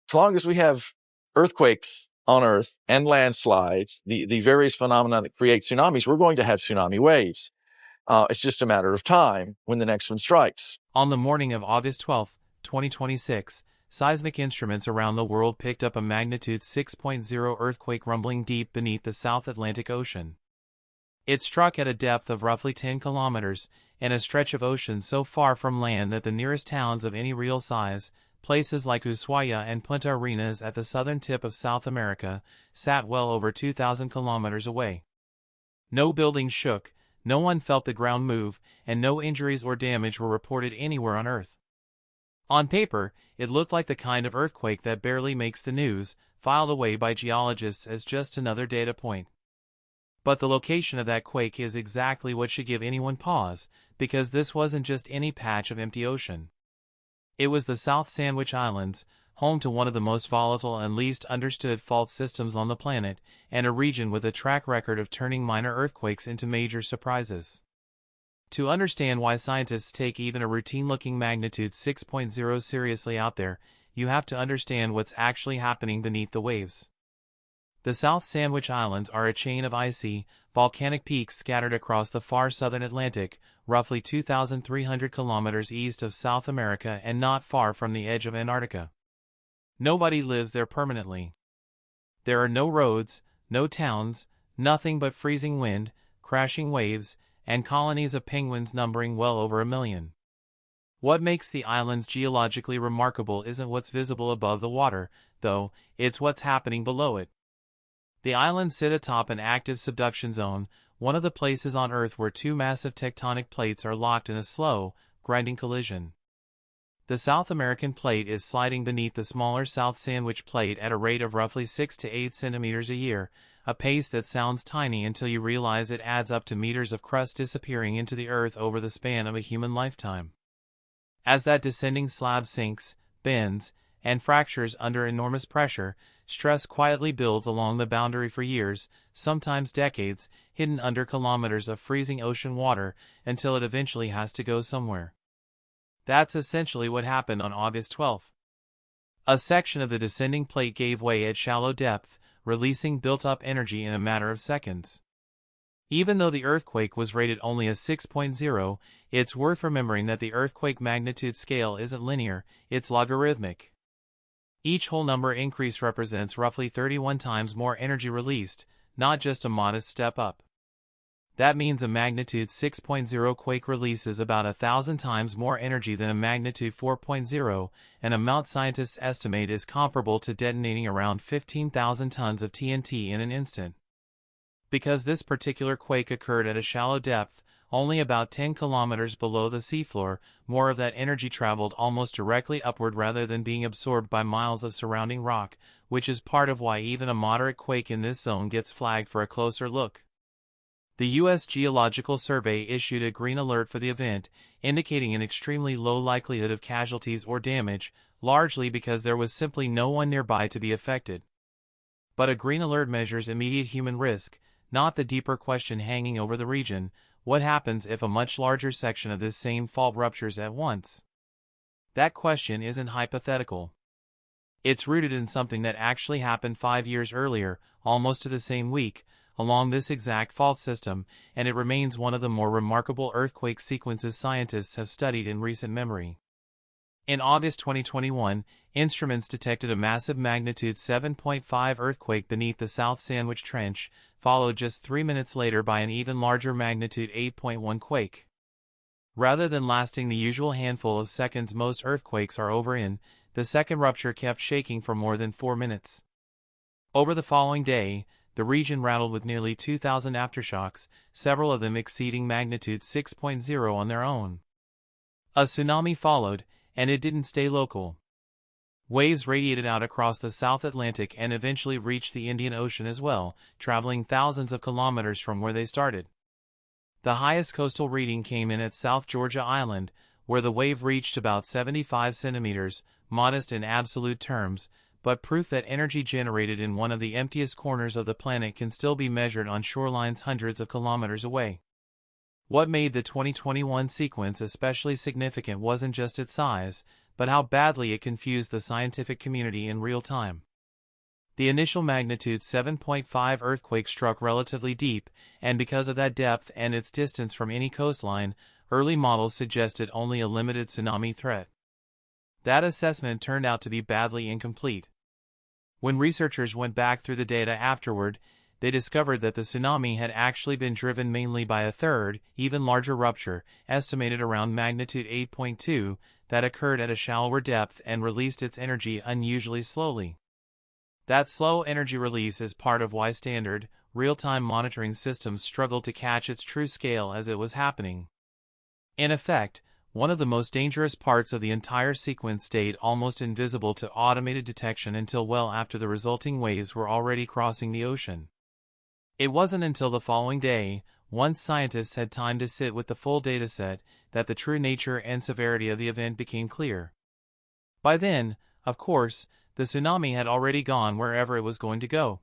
as long as we have earthquakes on Earth and landslides, the various phenomena that create tsunamis, we're going to have tsunami waves. It's just a matter of time when the next one strikes. On the morning of August 12, 2026, seismic instruments around the world picked up a magnitude 6.0 earthquake rumbling deep beneath the South Atlantic Ocean. It struck at a depth of roughly 10 kilometers, in a stretch of ocean so far from land that the nearest towns of any real size, places like Ushuaia and Punta Arenas at the southern tip of South America, sat well over 2,000 kilometers away. No buildings shook, no one felt the ground move, and no injuries or damage were reported anywhere on Earth. On paper, it looked like the kind of earthquake that barely makes the news, filed away by geologists as just another data point. But the location of that quake is exactly what should give anyone pause, because this wasn't just any patch of empty ocean. It was the South Sandwich Islands, home to one of the most volatile and least understood fault systems on the planet, and a region with a track record of turning minor earthquakes into major surprises. To understand why scientists take even a routine-looking magnitude 6.0 seriously out there, you have to understand what's actually happening beneath the waves. The South Sandwich Islands are a chain of icy, volcanic peaks scattered across the far southern Atlantic, roughly 2,300 kilometers east of South America and not far from the edge of Antarctica. Nobody lives there permanently. There are no roads, no towns, nothing but freezing wind, crashing waves, and colonies of penguins numbering well over 1 million. What makes the islands geologically remarkable isn't what's visible above the water, though, it's what's happening below it. The islands sit atop an active subduction zone, one of the places on Earth where two massive tectonic plates are locked in a slow, grinding collision. The South American plate is sliding beneath the smaller South Sandwich plate at a rate of roughly 6 to 8 centimeters a year, a pace that sounds tiny until you realize it adds up to meters of crust disappearing into the Earth over the span of a human lifetime. As that descending slab sinks, bends, and fractures under enormous pressure, stress quietly builds along the boundary for years, sometimes decades, hidden under kilometers of freezing ocean water, until it eventually has to go somewhere. That's essentially what happened on August 12. A section of the descending plate gave way at shallow depth, releasing built-up energy in a matter of seconds. Even though the earthquake was rated only a 6.0, it's worth remembering that the earthquake magnitude scale isn't linear, it's logarithmic. Each whole number increase represents roughly 31 times more energy released, not just a modest step up. That means a magnitude 6.0 quake releases about 1,000 times more energy than a magnitude 4.0, an amount scientists estimate is comparable to detonating around 15,000 tons of TNT in an instant. Because this particular quake occurred at a shallow depth, only about 10 kilometers below the seafloor, more of that energy traveled almost directly upward rather than being absorbed by miles of surrounding rock, which is part of why even a moderate quake in this zone gets flagged for a closer look. The U.S. Geological Survey issued a green alert for the event, indicating an extremely low likelihood of casualties or damage, largely because there was simply no one nearby to be affected. But a green alert measures immediate human risk, not the deeper question hanging over the region: what happens if a much larger section of this same fault ruptures at once? That question isn't hypothetical. It's rooted in something that actually happened 5 years earlier, almost to the same week, along this exact fault system, and it remains one of the more remarkable earthquake sequences scientists have studied in recent memory. In August 2021, instruments detected a massive magnitude 7.5 earthquake beneath the South Sandwich Trench, followed just 3 minutes later by an even larger magnitude 8.1 quake. Rather than lasting the usual handful of seconds most earthquakes are over in, the second rupture kept shaking for more than 4 minutes. Over the following day, the region rattled with nearly 2,000 aftershocks, several of them exceeding magnitude 6.0 on their own. A tsunami followed, and it didn't stay local. Waves radiated out across the South Atlantic and eventually reached the Indian Ocean as well, traveling thousands of kilometers from where they started. The highest coastal reading came in at South Georgia Island, where the wave reached about 75 centimeters, modest in absolute terms, but proof that energy generated in one of the emptiest corners of the planet can still be measured on shorelines hundreds of kilometers away. What made the 2021 sequence especially significant wasn't just its size, but how badly it confused the scientific community in real time. The initial magnitude 7.5 earthquake struck relatively deep, and because of that depth and its distance from any coastline, early models suggested only a limited tsunami threat. That assessment turned out to be badly incomplete. When researchers went back through the data afterward, they discovered that the tsunami had actually been driven mainly by a third, even larger rupture, estimated around magnitude 8.2, that occurred at a shallower depth and released its energy unusually slowly. That slow energy release is part of why standard, real-time monitoring systems struggled to catch its true scale as it was happening. In effect, one of the most dangerous parts of the entire sequence stayed almost invisible to automated detection until well after the resulting waves were already crossing the ocean. It wasn't until the following day, once scientists had time to sit with the full dataset, that the true nature and severity of the event became clear. By then, of course, the tsunami had already gone wherever it was going to go.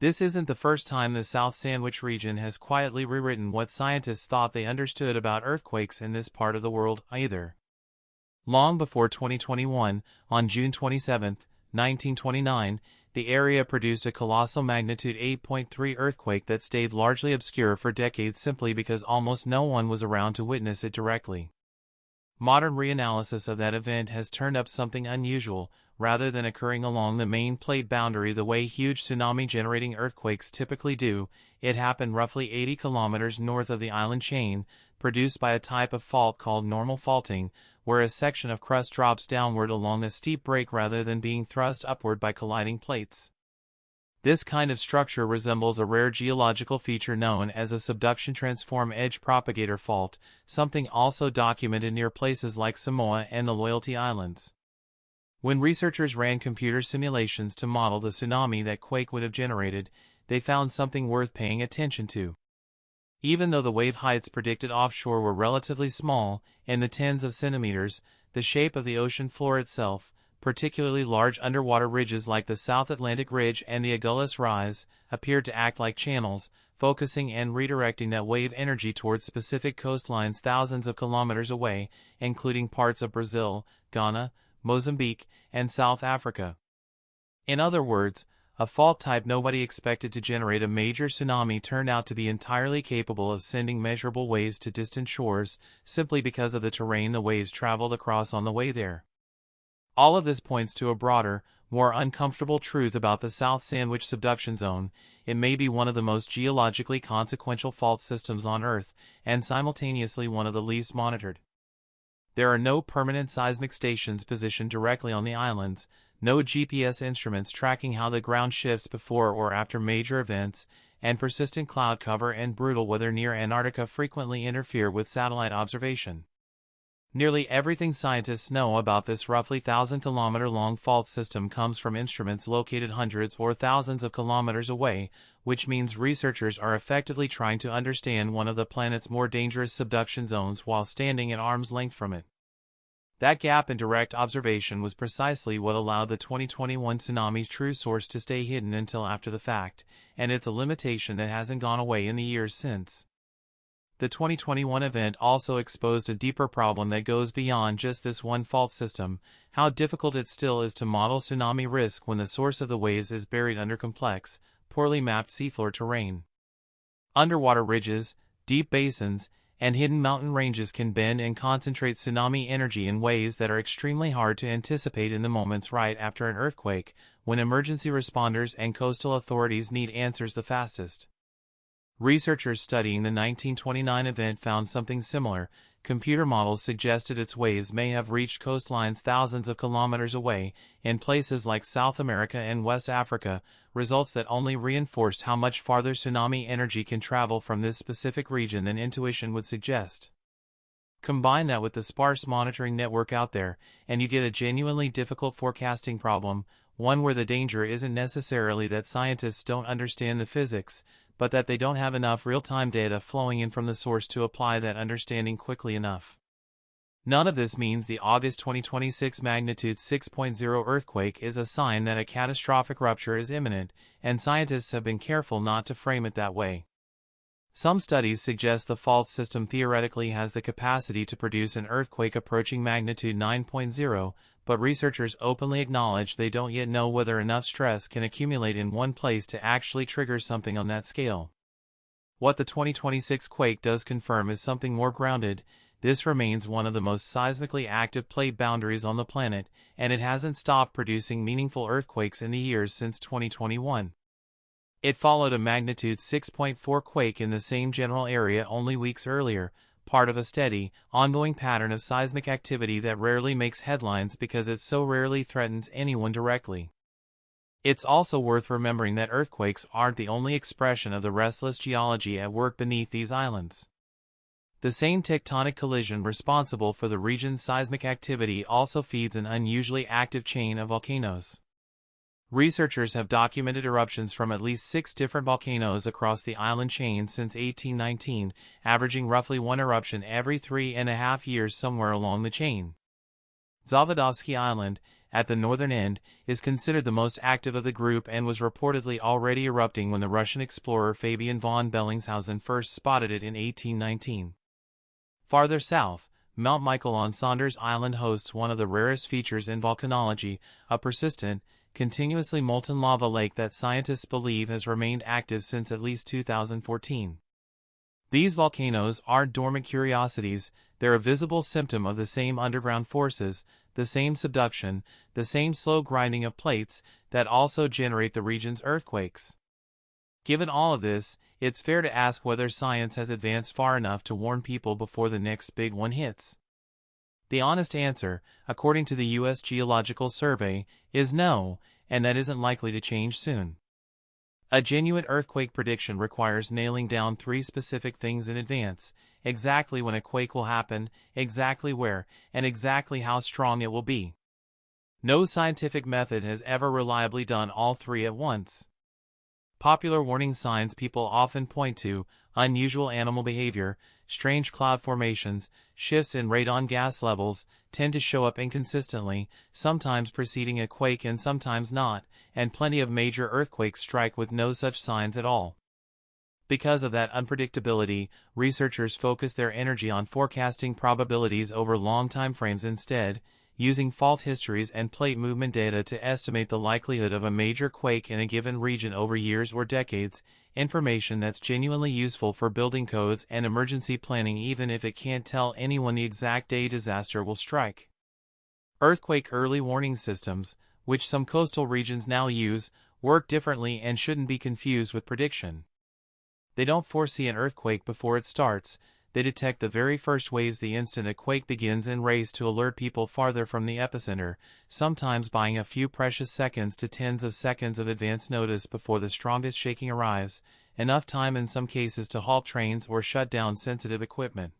This isn't the first time the South Sandwich region has quietly rewritten what scientists thought they understood about earthquakes in this part of the world, either. Long before 2021, on June 27, 1929, the area produced a colossal magnitude 8.3 earthquake that stayed largely obscure for decades simply because almost no one was around to witness it directly. Modern reanalysis of that event has turned up something unusual. Rather than occurring along the main plate boundary the way huge tsunami-generating earthquakes typically do, it happened roughly 80 kilometers north of the island chain, produced by a type of fault called normal faulting, where a section of crust drops downward along a steep break rather than being thrust upward by colliding plates. This kind of structure resembles a rare geological feature known as a subduction transform edge propagator fault, something also documented near places like Samoa and the Loyalty Islands. When researchers ran computer simulations to model the tsunami that quake would have generated, they found something worth paying attention to. Even though the wave heights predicted offshore were relatively small, in the tens of centimeters, the shape of the ocean floor itself, particularly large underwater ridges like the South Atlantic Ridge and the Agulhas Rise, appeared to act like channels, focusing and redirecting that wave energy towards specific coastlines thousands of kilometers away, including parts of Brazil, Ghana, Mozambique, and South Africa. In other words, a fault type nobody expected to generate a major tsunami turned out to be entirely capable of sending measurable waves to distant shores, simply because of the terrain the waves traveled across on the way there. All of this points to a broader, more uncomfortable truth about the South Sandwich subduction zone. It may be one of the most geologically consequential fault systems on Earth, and simultaneously one of the least monitored. There are no permanent seismic stations positioned directly on the islands, no GPS instruments tracking how the ground shifts before or after major events, and persistent cloud cover and brutal weather near Antarctica frequently interfere with satellite observation. Nearly everything scientists know about this roughly 1,000-kilometer-long fault system comes from instruments located hundreds or thousands of kilometers away, which means researchers are effectively trying to understand one of the planet's more dangerous subduction zones while standing at arm's length from it. That gap in direct observation was precisely what allowed the 2021 tsunami's true source to stay hidden until after the fact, and it's a limitation that hasn't gone away in the years since. The 2021 event also exposed a deeper problem that goes beyond just this one fault system: how difficult it still is to model tsunami risk when the source of the waves is buried under complex, poorly mapped seafloor terrain. Underwater ridges, deep basins, and hidden mountain ranges can bend and concentrate tsunami energy in ways that are extremely hard to anticipate in the moments right after an earthquake, when emergency responders and coastal authorities need answers the fastest. Researchers studying the 1929 event found something similar. Computer models suggested its waves may have reached coastlines thousands of kilometers away, in places like South America and West Africa, results that only reinforced how much farther tsunami energy can travel from this specific region than intuition would suggest. Combine that with the sparse monitoring network out there, and you get a genuinely difficult forecasting problem, one where the danger isn't necessarily that scientists don't understand the physics, but that they don't have enough real-time data flowing in from the source to apply that understanding quickly enough. None of this means the August 2026 magnitude 6.0 earthquake is a sign that a catastrophic rupture is imminent, and scientists have been careful not to frame it that way. Some studies suggest the fault system theoretically has the capacity to produce an earthquake approaching magnitude 9.0, but researchers openly acknowledge they don't yet know whether enough stress can accumulate in one place to actually trigger something on that scale. What the 2026 quake does confirm is something more grounded. This remains one of the most seismically active plate boundaries on the planet, and it hasn't stopped producing meaningful earthquakes in the years since 2021. It followed a magnitude 6.4 quake in the same general area only weeks earlier, part of a steady, ongoing pattern of seismic activity that rarely makes headlines because it so rarely threatens anyone directly. It's also worth remembering that earthquakes aren't the only expression of the restless geology at work beneath these islands. The same tectonic collision responsible for the region's seismic activity also feeds an unusually active chain of volcanoes. Researchers have documented eruptions from at least 6 different volcanoes across the island chain since 1819, averaging roughly one eruption every 3.5 years somewhere along the chain. Zavadovsky Island, at the northern end, is considered the most active of the group and was reportedly already erupting when the Russian explorer Fabian von Bellingshausen first spotted it in 1819. Farther south, Mount Michael on Saunders Island hosts one of the rarest features in volcanology, a persistent, continuously molten lava lake that scientists believe has remained active since at least 2014. These volcanoes aren't dormant curiosities, they're a visible symptom of the same underground forces, the same subduction, the same slow grinding of plates, that also generate the region's earthquakes. Given all of this, it's fair to ask whether science has advanced far enough to warn people before the next big one hits. The honest answer, according to the U.S. Geological Survey, is no, and that isn't likely to change soon. A genuine earthquake prediction requires nailing down 3 specific things in advance: exactly when a quake will happen, exactly where, and exactly how strong it will be. No scientific method has ever reliably done all 3 at once. Popular warning signs people often point to: unusual animal behavior, strange cloud formations, shifts in radon gas levels, tend to show up inconsistently, sometimes preceding a quake and sometimes not, and plenty of major earthquakes strike with no such signs at all. Because of that unpredictability, researchers focus their energy on forecasting probabilities over long time frames instead, using fault histories and plate movement data to estimate the likelihood of a major quake in a given region over years or decades, information that's genuinely useful for building codes and emergency planning even if it can't tell anyone the exact day disaster will strike. Earthquake early warning systems, which some coastal regions now use, work differently and shouldn't be confused with prediction. They don't foresee an earthquake before it starts. They detect the very first waves the instant a quake begins and race to alert people farther from the epicenter, sometimes buying a few precious seconds to tens of seconds of advance notice before the strongest shaking arrives, enough time in some cases to halt trains or shut down sensitive equipment.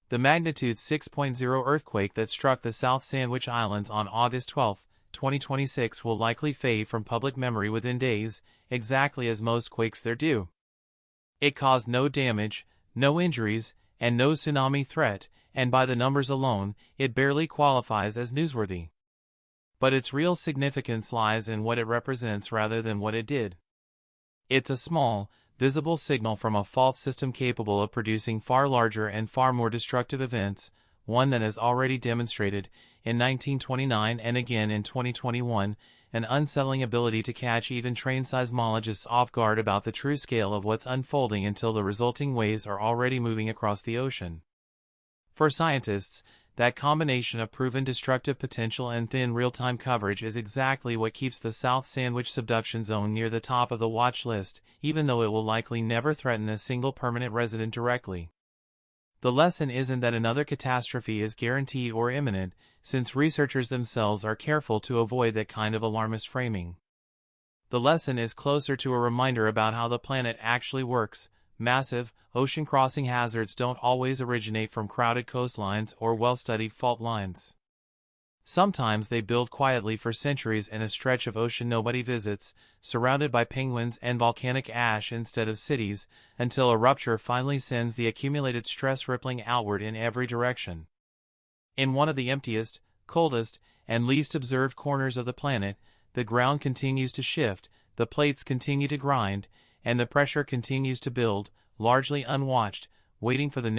The magnitude 6.0 earthquake that struck the South Sandwich Islands on August 12, 2026 will likely fade from public memory within days, exactly as most quakes there do. It caused no damage, no injuries, and no tsunami threat, and by the numbers alone, it barely qualifies as newsworthy. But its real significance lies in what it represents rather than what it did. It's a small, visible signal from a fault system capable of producing far larger and far more destructive events, one that has already demonstrated, in 1929 and again in 2021, an unsettling ability to catch even trained seismologists off guard about the true scale of what's unfolding until the resulting waves are already moving across the ocean. For scientists, that combination of proven destructive potential and thin real-time coverage is exactly what keeps the South Sandwich subduction zone near the top of the watch list, even though it will likely never threaten a single permanent resident directly. The lesson isn't that another catastrophe is guaranteed or imminent, since researchers themselves are careful to avoid that kind of alarmist framing. The lesson is closer to a reminder about how the planet actually works. Massive, ocean-crossing hazards don't always originate from crowded coastlines or well-studied fault lines. Sometimes they build quietly for centuries in a stretch of ocean nobody visits, surrounded by penguins and volcanic ash instead of cities, until a rupture finally sends the accumulated stress rippling outward in every direction. In one of the emptiest, coldest, and least observed corners of the planet, the ground continues to shift, the plates continue to grind, and the pressure continues to build, largely unwatched, waiting for the